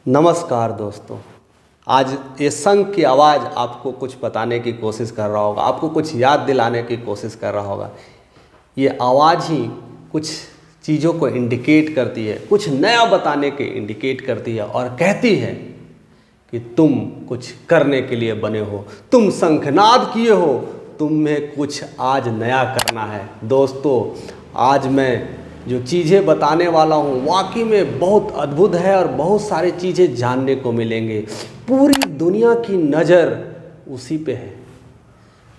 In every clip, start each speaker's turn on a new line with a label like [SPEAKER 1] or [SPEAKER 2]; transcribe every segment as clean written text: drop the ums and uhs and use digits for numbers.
[SPEAKER 1] नमस्कार दोस्तों। आज ये संघ की आवाज़ आपको कुछ बताने की कोशिश कर रहा होगा, आपको कुछ याद दिलाने की कोशिश कर रहा होगा। ये आवाज़ ही कुछ चीज़ों को इंडिकेट करती है, कुछ नया बताने के इंडिकेट करती है और कहती है कि तुम कुछ करने के लिए बने हो, तुम शंखनाद किए हो, तुम्हें कुछ आज नया करना है। दोस्तों, आज मैं जो चीज़ें बताने वाला हूँ वाकई में बहुत अद्भुत है और बहुत सारी चीज़ें जानने को मिलेंगे। पूरी दुनिया की नज़र उसी पे है।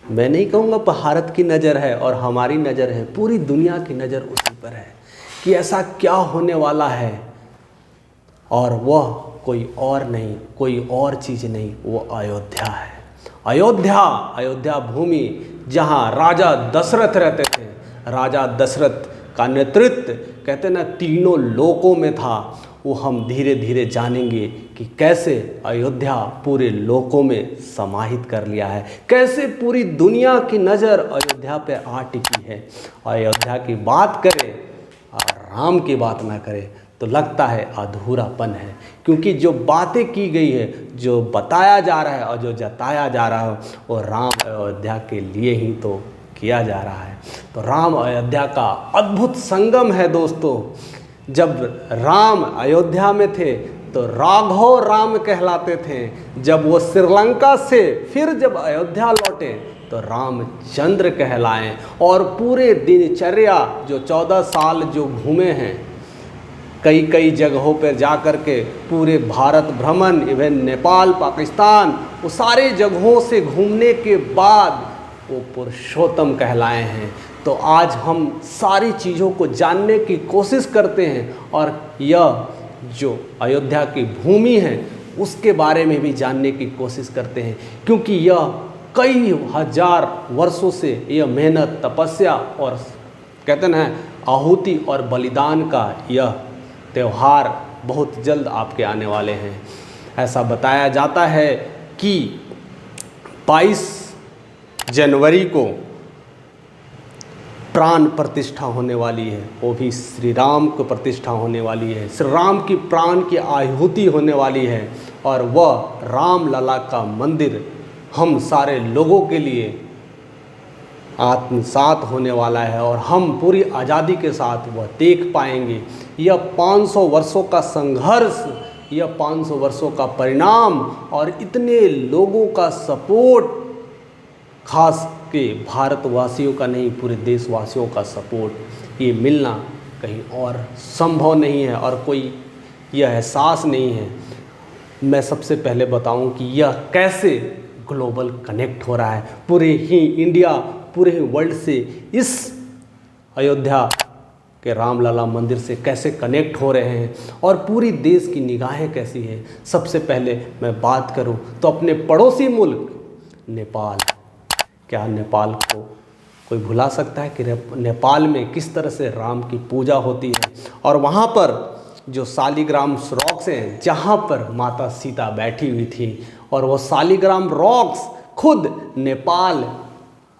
[SPEAKER 1] मैं नहीं कहूँगा भारत की नज़र है और हमारी नज़र है, पूरी दुनिया की नज़र उसी पर है कि ऐसा क्या होने वाला है। और वह कोई और नहीं, कोई और चीज़ नहीं, वो अयोध्या है। अयोध्या भूमि जहाँ राजा दशरथ रहते थे। राजा दशरथ का नेतृत्व कहते ना तीनों लोकों में था। वो हम धीरे धीरे जानेंगे कि कैसे अयोध्या पूरे लोकों में समाहित कर लिया है, कैसे पूरी दुनिया की नज़र अयोध्या पे आ टिकी है। अयोध्या की बात करें और राम की बात ना करें तो लगता है अधूरापन है, क्योंकि जो बातें की गई है, जो बताया जा रहा है और जो जताया जा रहा है वो राम अयोध्या के लिए ही तो किया जा रहा है। तो राम अयोध्या का अद्भुत संगम है दोस्तों। जब राम अयोध्या में थे तो राघव राम कहलाते थे। जब वो श्रीलंका से फिर जब अयोध्या लौटे तो रामचंद्र कहलाए। और पूरे दिनचर्या जो 14 साल जो घूमे हैं, कई जगहों पर जा कर के पूरे भारत भ्रमण, इवन नेपाल, पाकिस्तान, वो सारे जगहों से घूमने के बाद वो पुरुषोत्तम कहलाए हैं। तो आज हम सारी चीज़ों को जानने की कोशिश करते हैं और यह जो अयोध्या की भूमि है उसके बारे में भी जानने की कोशिश करते हैं, क्योंकि यह कई हजार वर्षों से यह मेहनत, तपस्या और कहते हैं आहुति और बलिदान का यह त्यौहार बहुत जल्द आपके आने वाले हैं। ऐसा बताया जाता है कि 22 जनवरी को प्राण प्रतिष्ठा होने वाली है, वो भी श्री राम को प्रतिष्ठा होने वाली है। श्री राम की प्राण की आहुति होने वाली है और वह रामलला का मंदिर हम सारे लोगों के लिए आत्मसात होने वाला है और हम पूरी आज़ादी के साथ वह देख पाएंगे। यह 500 वर्षों का संघर्ष, यह 500 वर्षों का परिणाम और इतने लोगों का सपोर्ट, खास के भारतवासियों का नहीं, पूरे देशवासियों का सपोर्ट, ये मिलना कहीं और संभव नहीं है और कोई यह एहसास नहीं है। मैं सबसे पहले बताऊं कि यह कैसे ग्लोबल कनेक्ट हो रहा है। पूरे ही इंडिया, पूरे ही वर्ल्ड से इस अयोध्या के रामलला मंदिर से कैसे कनेक्ट हो रहे हैं और पूरी देश की निगाहें कैसी हैं। सबसे पहले मैं बात करूं तो अपने पड़ोसी मुल्क नेपाल। क्या नेपाल को कोई भुला सकता है कि नेपाल में किस तरह से राम की पूजा होती है। और वहाँ पर जो शालिग्राम रॉक्स हैं, जहाँ पर माता सीता बैठी हुई थी, और वो शालिग्राम रॉक्स खुद नेपाल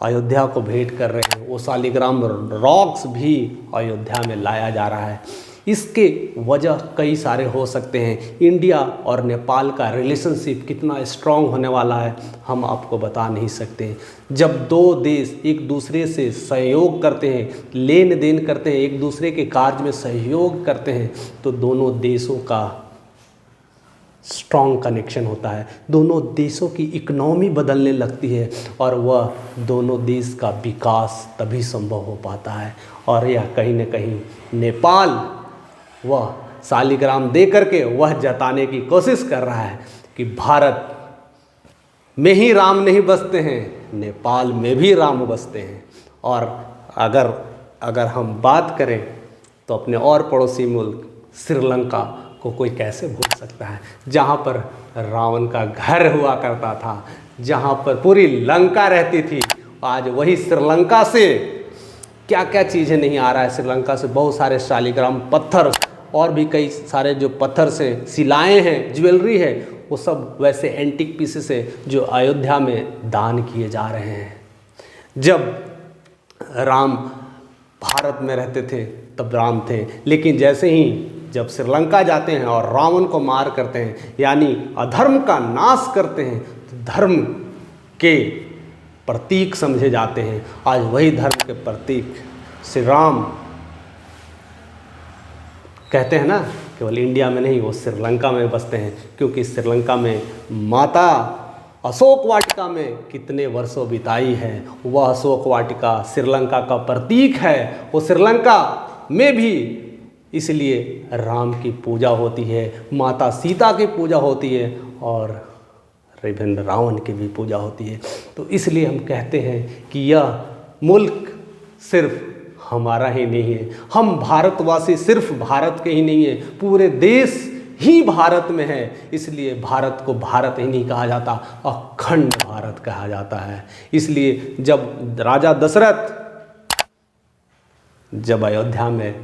[SPEAKER 1] अयोध्या को भेंट कर रहे हैं। वो शालिग्राम रॉक्स भी अयोध्या में लाया जा रहा है। इसके वजह कई सारे हो सकते हैं। इंडिया और नेपाल का रिलेशनशिप कितना स्ट्रॉन्ग होने वाला है हम आपको बता नहीं सकते। जब दो देश एक दूसरे से सहयोग करते हैं, लेन देन करते हैं, एक दूसरे के कार्य में सहयोग करते हैं, तो दोनों देशों का स्ट्रॉन्ग कनेक्शन होता है। दोनों देशों की इकोनॉमी बदलने लगती है और वह दोनों देश का विकास तभी संभव हो पाता है। और यह कहीं न कहीं नेपाल वह शालिग्राम दे करके वह जताने की कोशिश कर रहा है कि भारत में ही राम नहीं बसते हैं, नेपाल में भी राम बसते हैं। और अगर हम बात करें तो अपने और पड़ोसी मुल्क श्रीलंका को कोई कैसे भूल सकता है, जहाँ पर रावण का घर हुआ करता था, जहाँ पर पूरी लंका रहती थी। आज वही श्रीलंका से क्या क्या चीज़ें नहीं आ रहा है। श्रीलंका से बहुत सारे शालिग्राम पत्थर और भी कई सारे जो पत्थर से शिलाएँ हैं, ज्वेलरी है, वो सब वैसे एंटीक पीसेस है जो अयोध्या में दान किए जा रहे हैं। जब राम भारत में रहते थे तब राम थे, लेकिन जैसे ही जब श्रीलंका जाते हैं और रावण को मार करते हैं, यानी अधर्म का नाश करते हैं, तो धर्म के प्रतीक समझे जाते हैं। आज वही धर्म के प्रतीक श्री राम कहते हैं ना, केवल इंडिया में नहीं, वो श्रीलंका में बसते हैं, क्योंकि श्रीलंका में माता अशोक वाटिका में कितने वर्षों बिताई है। वह अशोक वाटिका श्रीलंका का प्रतीक है। वो श्रीलंका में भी इसलिए राम की पूजा होती है, माता सीता की पूजा होती है और ऋभेन्द्र रावण की भी पूजा होती है। तो इसलिए हम कहते हैं कि यह मुल्क सिर्फ हमारा ही नहीं है, हम भारतवासी सिर्फ भारत के ही नहीं है, पूरे देश ही भारत में है। इसलिए भारत को भारत ही नहीं कहा जाता, अखंड भारत कहा जाता है। इसलिए जब राजा दशरथ जब अयोध्या में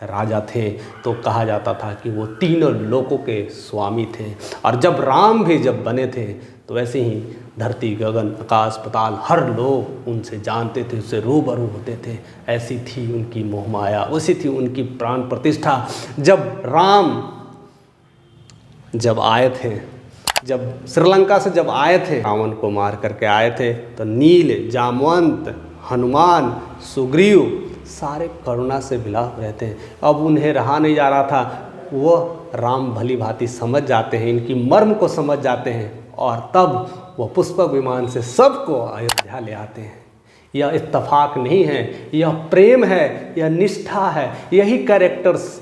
[SPEAKER 1] राजा थे तो कहा जाता था कि वो तीनों लोकों के स्वामी थे। और जब राम भी जब बने थे तो वैसे ही धरती गगन आकाश पाताल हर लोग उनसे जानते थे, उससे रूबरू होते थे। ऐसी थी उनकी मोहमाया, वैसी थी उनकी प्राण प्रतिष्ठा। जब राम जब आए थे, जब श्रीलंका से जब आए थे, रावण को मार करके आए थे, तो नील, जामवंत, हनुमान, सुग्रीव सारे करुणा से विलाप रहते हैं। अब उन्हें रहा नहीं जा रहा था, वो राम भली भांति समझ जाते हैं, इनकी मर्म को समझ जाते हैं और तब वो पुष्पक विमान से सबको अयोध्या ले आते हैं। यह इत्तेफाक नहीं है, यह प्रेम है, यह निष्ठा है। यही कैरेक्टर्स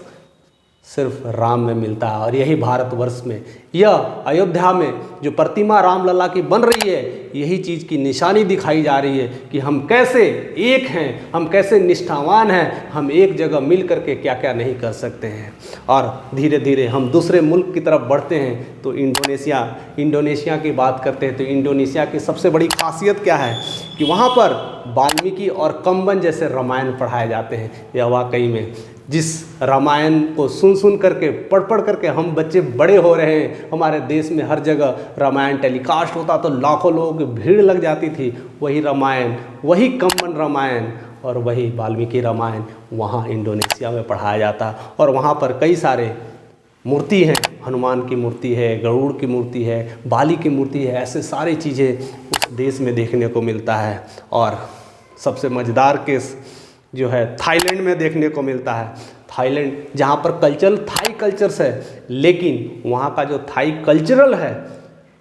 [SPEAKER 1] सिर्फ राम में मिलता है और यही भारतवर्ष में, यह अयोध्या में जो प्रतिमा रामलला की बन रही है, यही चीज़ की निशानी दिखाई जा रही है कि हम कैसे एक हैं, हम कैसे निष्ठावान हैं, हम एक जगह मिल करके क्या क्या नहीं कर सकते हैं। और धीरे धीरे हम दूसरे मुल्क की तरफ बढ़ते हैं। तो इंडोनेशिया की बात करते हैं तो इंडोनेशिया की सबसे बड़ी खासियत क्या है कि वहाँ पर वाल्मीकि और कंबन जैसे रामायण पढ़ाए जाते हैं। यह वाकई में जिस रामायण को सुन करके पढ़ करके हम बच्चे बड़े हो रहे हैं, हमारे देश में हर जगह रामायण टेलीकास्ट होता तो लाखों लोगों की भीड़ लग जाती थी। वही रामायण, वही कंबन रामायण और वही वाल्मीकि रामायण वहाँ इंडोनेशिया में पढ़ाया जाता। और वहाँ पर कई सारे मूर्ति हैं, हनुमान की मूर्ति है, गरुड़ की मूर्ति है, बाली की मूर्ति है, ऐसे सारी चीज़ें उस देश में देखने को मिलता है। और सबसे मज़ेदार केस जो है थाईलैंड में देखने को मिलता है। थाईलैंड जहाँ पर कल्चरल थाई कल्चर्स है, लेकिन वहाँ का जो थाई कल्चरल है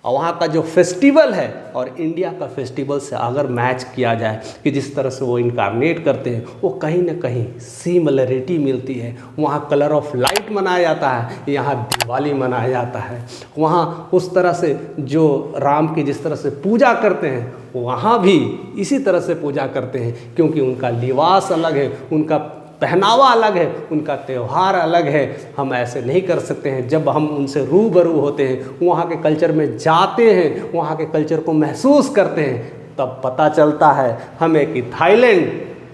[SPEAKER 1] और वहाँ का जो फेस्टिवल है और इंडिया का फेस्टिवल से अगर मैच किया जाए कि जिस तरह से वो इनकारनेट करते हैं, वो कहीं ना कहीं सिमिलरिटी मिलती है। वहाँ कलर ऑफ लाइट मनाया जाता है, यहाँ दिवाली मनाया जाता है। वहाँ उस तरह से जो राम की जिस तरह से पूजा करते हैं, वहाँ भी इसी तरह से पूजा करते हैं, क्योंकि उनका लिबास अलग है, उनका पहनावा अलग है, उनका त्यौहार अलग है। हम ऐसे नहीं कर सकते हैं। जब हम उनसे रूबरू होते हैं, वहाँ के कल्चर में जाते हैं, वहाँ के कल्चर को महसूस करते हैं, तब पता चलता है हमें कि थाईलैंड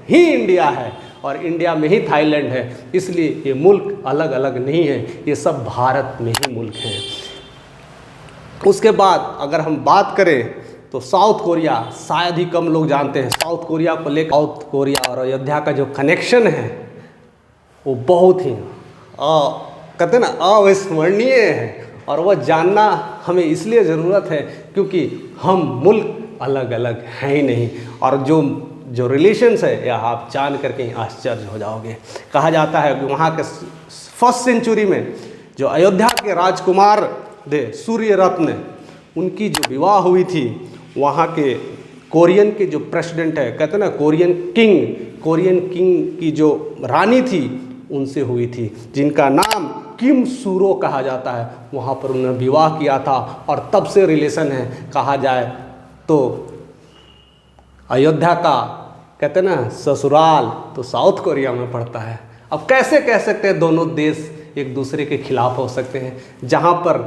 [SPEAKER 1] ही इंडिया है और इंडिया में ही थाईलैंड है। इसलिए ये मुल्क अलग अलग नहीं है, ये सब भारत में ही मुल्क हैं। उसके बाद अगर हम बात करें तो साउथ कोरिया शायद ही कम लोग जानते हैं। साउथ कोरिया को लेकर साउथ कोरिया और अयोध्या का जो कनेक्शन है वो बहुत ही कहते हैं ना अविस्मरणीय है। और वह जानना हमें इसलिए ज़रूरत है क्योंकि हम मुल्क अलग अलग हैं ही नहीं। और जो रिलेशंस है यह आप जान करके आश्चर्य हो जाओगे। कहा जाता है कि वहाँ के 1st सेंचुरी में जो अयोध्या के राजकुमार थे सूर्य रत्न, उनकी जो विवाह हुई थी वहाँ के कोरियन के जो प्रेसिडेंट है, कहते हैं ना कोरियन किंग की जो रानी थी उनसे हुई थी, जिनका नाम किम सूरो कहा जाता है। वहाँ पर उन्होंने विवाह किया था और तब से रिलेशन है। कहा जाए तो अयोध्या का कहते हैं ना ससुराल तो साउथ कोरिया में पड़ता है। अब कैसे कह सकते हैं दोनों देश एक दूसरे के खिलाफ हो सकते हैं? जहाँ पर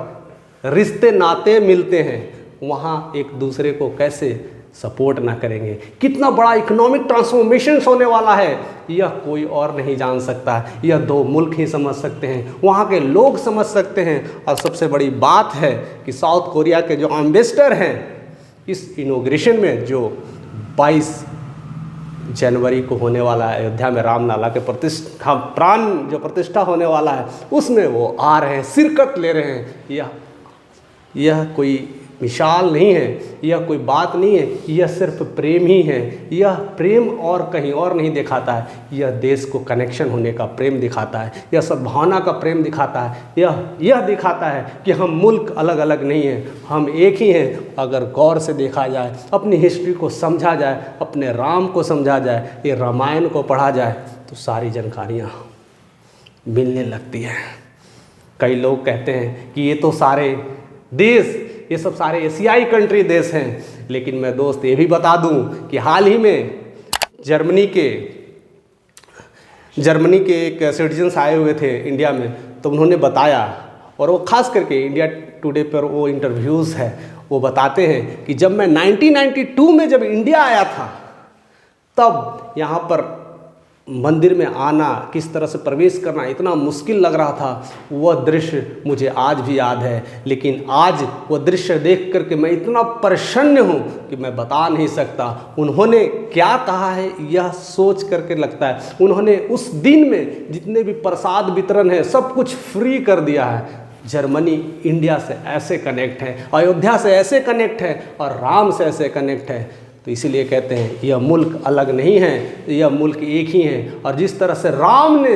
[SPEAKER 1] रिश्ते नाते मिलते हैं वहाँ एक दूसरे को कैसे सपोर्ट ना करेंगे? कितना बड़ा इकोनॉमिक ट्रांसफॉर्मेशन होने वाला है यह कोई और नहीं जान सकता, यह दो मुल्क ही समझ सकते हैं, वहाँ के लोग समझ सकते हैं। और सबसे बड़ी बात है कि साउथ कोरिया के जो एम्बेसडर हैं इस इनॉग्रेशन में, जो 22 जनवरी को होने वाला है अयोध्या में रामलला के प्रतिष्ठा प्राण जो प्रतिष्ठा होने वाला है, उसमें वो आ रहे हैं, शिरकत ले रहे हैं। यह कोई मिसाल नहीं है, यह कोई बात नहीं है, यह सिर्फ प्रेम ही है। यह प्रेम और कहीं और नहीं दिखाता है, यह देश को कनेक्शन होने का प्रेम दिखाता है, यह सद्भावना का प्रेम दिखाता है, यह दिखाता है कि हम मुल्क अलग अलग नहीं हैं, हम एक ही हैं। अगर गौर से देखा जाए, अपनी हिस्ट्री को समझा जाए, अपने राम को समझा जाए, ये रामायण को पढ़ा जाए, तो सारी जानकारियाँ मिलने लगती हैं। कई लोग कहते हैं कि ये तो सारे देश, ये सब सारे एशियाई कंट्री देश हैं, लेकिन मैं दोस्त ये भी बता दूं कि हाल ही में जर्मनी के एक सिटीजन्स आए हुए थे इंडिया में, तो उन्होंने बताया, और वो खास करके इंडिया टुडे पर वो इंटरव्यूज़ है, वो बताते हैं कि जब मैं 1992 में जब इंडिया आया था, तब यहाँ पर मंदिर में आना, किस तरह से प्रवेश करना इतना मुश्किल लग रहा था। वह दृश्य मुझे आज भी याद है, लेकिन आज वह दृश्य देख करके मैं इतना प्रसन्न हूँ कि मैं बता नहीं सकता। उन्होंने क्या कहा है, यह सोच करके लगता है उन्होंने उस दिन में जितने भी प्रसाद वितरण है सब कुछ फ्री कर दिया है। जर्मनी इंडिया से ऐसे कनेक्ट है, अयोध्या से ऐसे कनेक्ट है, और राम से ऐसे कनेक्ट है। तो इसीलिए कहते हैं यह मुल्क अलग नहीं है, यह मुल्क एक ही है। और जिस तरह से राम ने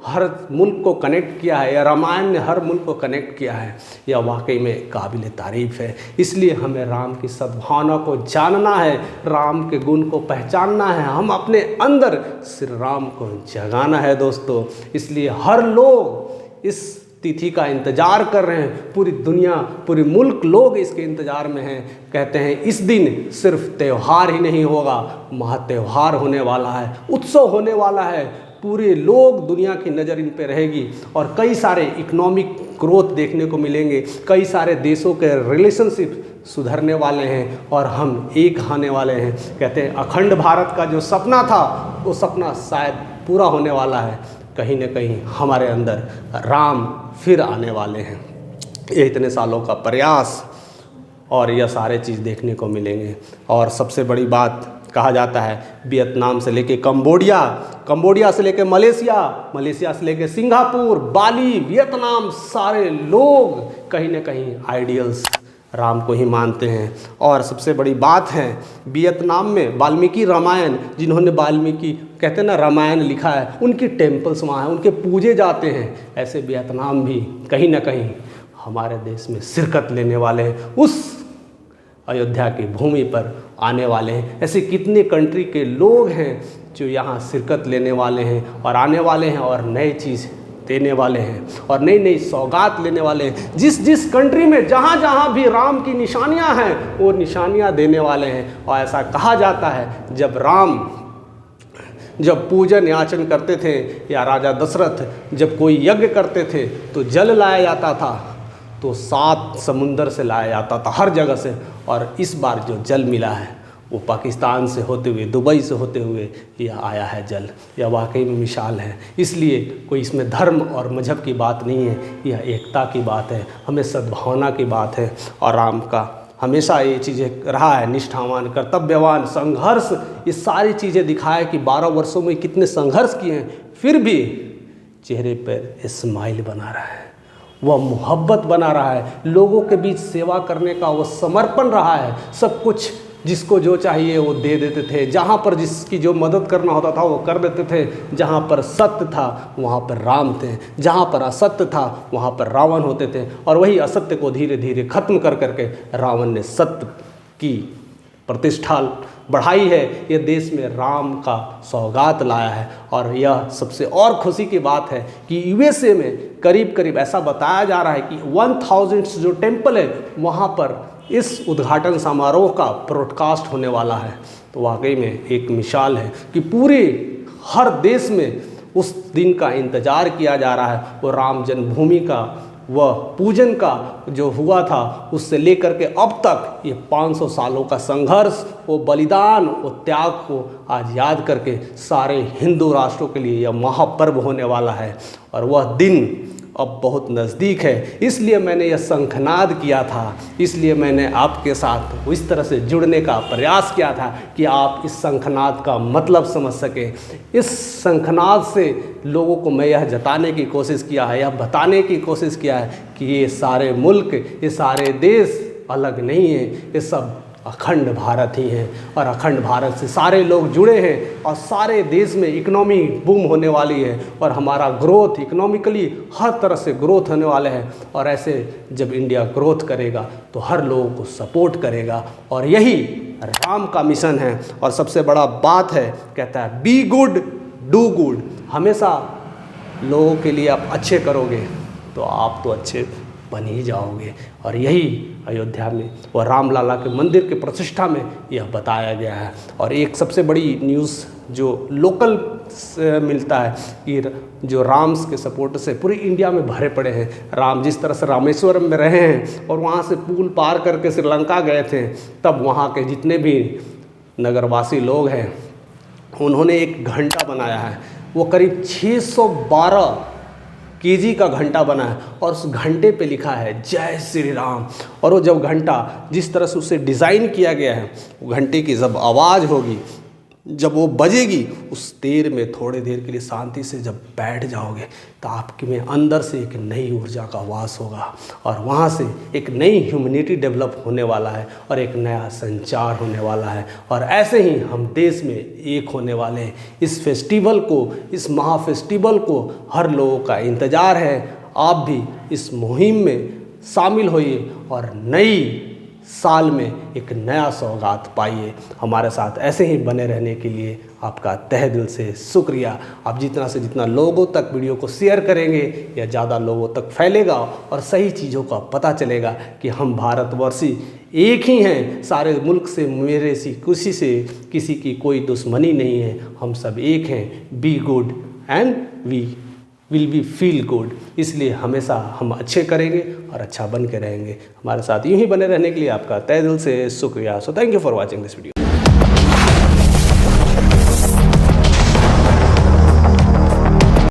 [SPEAKER 1] हर मुल्क को कनेक्ट किया है, या रामायण ने हर मुल्क को कनेक्ट किया है, यह वाकई में काबिल तारीफ़ है। इसलिए हमें राम की सद्भावना को जानना है, राम के गुण को पहचानना है, हम अपने अंदर श्री राम को जगाना है दोस्तों। इसलिए हर लोग इस तिथि का इंतज़ार कर रहे हैं, पूरी दुनिया, पूरे मुल्क लोग इसके इंतज़ार में हैं। कहते हैं इस दिन सिर्फ त्यौहार ही नहीं होगा, महात्यौहार होने वाला है, उत्सव होने वाला है। पूरे लोग, दुनिया की नज़र इन पे रहेगी, और कई सारे इकोनॉमिक ग्रोथ देखने को मिलेंगे, कई सारे देशों के रिलेशनशिप सुधरने वाले हैं, और हम एक आने वाले हैं। कहते हैं अखंड भारत का जो सपना था, वो सपना शायद पूरा होने वाला है। कहीं न कहीं हमारे अंदर राम फिर आने वाले हैं। ये इतने सालों का प्रयास, और यह सारे चीज़ देखने को मिलेंगे। और सबसे बड़ी बात कहा जाता है, वियतनाम से लेके कंबोडिया, कंबोडिया से लेके मलेशिया, मलेशिया से लेके सिंगापुर, बाली, वियतनाम, सारे लोग कहीं न कहीं आइडियल्स राम को ही मानते हैं। और सबसे बड़ी बात है, वियतनाम में वाल्मीकि रामायण, जिन्होंने वाल्मीकि कहते हैं ना रामायण लिखा है, उनकी टेम्पल्स वहाँ हैं, उनके पूजे जाते हैं। ऐसे वियतनाम भी कहीं ना कहीं हमारे देश में शिरकत लेने वाले हैं, उस अयोध्या की भूमि पर आने वाले हैं। ऐसे कितने कंट्री के लोग हैं जो यहाँ शिरकत लेने वाले हैं और आने वाले हैं, और नई चीज़ देने वाले हैं, और नई नई सौगात लेने वाले हैं। जिस जिस कंट्री में जहाँ जहाँ भी राम की निशानियाँ हैं, वो निशानियाँ देने वाले हैं। और ऐसा कहा जाता है, जब राम जब पूजन याचन करते थे, या राजा दशरथ जब कोई यज्ञ करते थे, तो जल लाया जाता था, तो 7 समुंदर से लाया जाता था, हर जगह से। और इस बार जो जल मिला है, वो पाकिस्तान से होते हुए, दुबई से होते हुए यह आया है जल। यह वाकई में मिसाल है। इसलिए कोई इसमें धर्म और मजहब की बात नहीं है, यह एकता की बात है, हमें सद्भावना की बात है। और राम का हमेशा ये चीज़ें रहा है, निष्ठावान, कर्तव्यवान, संघर्ष, ये सारी चीज़ें दिखाया कि 12 वर्षों में कितने संघर्ष किए हैं, फिर भी चेहरे पर स्माइल बना रहा है, वह मोहब्बत बना रहा है, लोगों के बीच सेवा करने का वो समर्पण रहा है। सब कुछ जिसको जो चाहिए वो दे देते थे, जहाँ पर जिसकी जो मदद करना होता था वो कर देते थे। जहाँ पर सत्य था वहाँ पर राम थे, जहाँ पर असत्य था वहाँ पर रावण होते थे। और वही असत्य को धीरे धीरे खत्म कर करके रावण ने सत्य की प्रतिष्ठा बढ़ाई है। यह देश में राम का सौगात लाया है। और यह सबसे और खुशी की बात है कि यूएसए में करीब करीब ऐसा बताया जा रहा है कि 1000 जो टेम्पल है वहाँ पर इस उद्घाटन समारोह का ब्रॉडकास्ट होने वाला है। तो वाकई में एक मिसाल है कि पूरे हर देश में उस दिन का इंतज़ार किया जा रहा है। वो राम जन्मभूमि का वह पूजन का जो हुआ था, उससे लेकर के अब तक ये 500 सालों का संघर्ष, वो बलिदान, वो त्याग को आज याद करके सारे हिंदू राष्ट्रों के लिए यह महापर्व होने वाला है। और वह दिन अब बहुत नज़दीक है। इसलिए मैंने यह शंखनाद किया था, इसलिए मैंने आपके साथ इस तरह से जुड़ने का प्रयास किया था कि आप इस शंखनाद का मतलब समझ सकें। इस शंखनाद से लोगों को मैं यह जताने की कोशिश किया है, यह बताने की कोशिश किया है कि ये सारे मुल्क, ये सारे देश अलग नहीं हैं, ये सब अखंड भारत ही हैं और अखंड भारत से सारे लोग जुड़े हैं और सारे देश में इकोनॉमी बूम होने वाली है और हमारा ग्रोथ इकोनॉमिकली हर तरह से ग्रोथ होने वाले हैं। और ऐसे जब इंडिया ग्रोथ करेगा तो हर लोगों को सपोर्ट करेगा और यही राम का मिशन है। और सबसे बड़ा बात है, कहता है बी गुड डू गुड। हमेशा लोगों के लिए आप अच्छे करोगे तो आप तो अच्छे बन ही जाओगे। और यही अयोध्या में और रामलला के मंदिर के प्रतिष्ठा में यह बताया गया है। और एक सबसे बड़ी न्यूज़ जो लोकल से मिलता है कि जो राम्स के सपोर्ट से पूरी इंडिया में भरे पड़े हैं। राम जिस तरह से रामेश्वरम में रहे हैं और वहाँ से पुल पार करके श्रीलंका गए थे, तब वहाँ के जितने भी नगरवासी लोग हैं उन्होंने एक घंटा बनाया है। वो करीब 612 केजी का घंटा बना है और उस घंटे पे लिखा है जय श्री राम। और वो जब घंटा जिस तरह से उसे डिज़ाइन किया गया है, वो घंटे की जब आवाज़ होगी, जब वो बजेगी, उस देर में थोड़ी देर के लिए शांति से जब बैठ जाओगे तो आपके में अंदर से एक नई ऊर्जा का वास होगा और वहाँ से एक नई ह्यूमैनिटी डेवलप होने वाला है और एक नया संचार होने वाला है। और ऐसे ही हम देश में एक होने वाले हैं। इस फेस्टिवल को, इस महा फेस्टिवल को हर लोगों का इंतज़ार है। आप भी इस मुहिम में शामिल होइए और नई साल में एक नया सौगात पाइए। हमारे साथ ऐसे ही बने रहने के लिए आपका तहे दिल से शुक्रिया। आप जितना से जितना लोगों तक वीडियो को शेयर करेंगे या ज़्यादा लोगों तक फैलेगा और सही चीज़ों का पता चलेगा कि हम भारतवर्षी एक ही हैं। सारे मुल्क से मेरे सी किसी से किसी की कोई दुश्मनी नहीं है, हम सब एक हैं। Be good and we will be feel good. इसलिए हमेशा हम अच्छे करेंगे और अच्छा बन के रहेंगे। हमारे साथ यूं ही बने रहने के लिए आपका तहे दिल से शुक्रिया। So thank you for watching this video.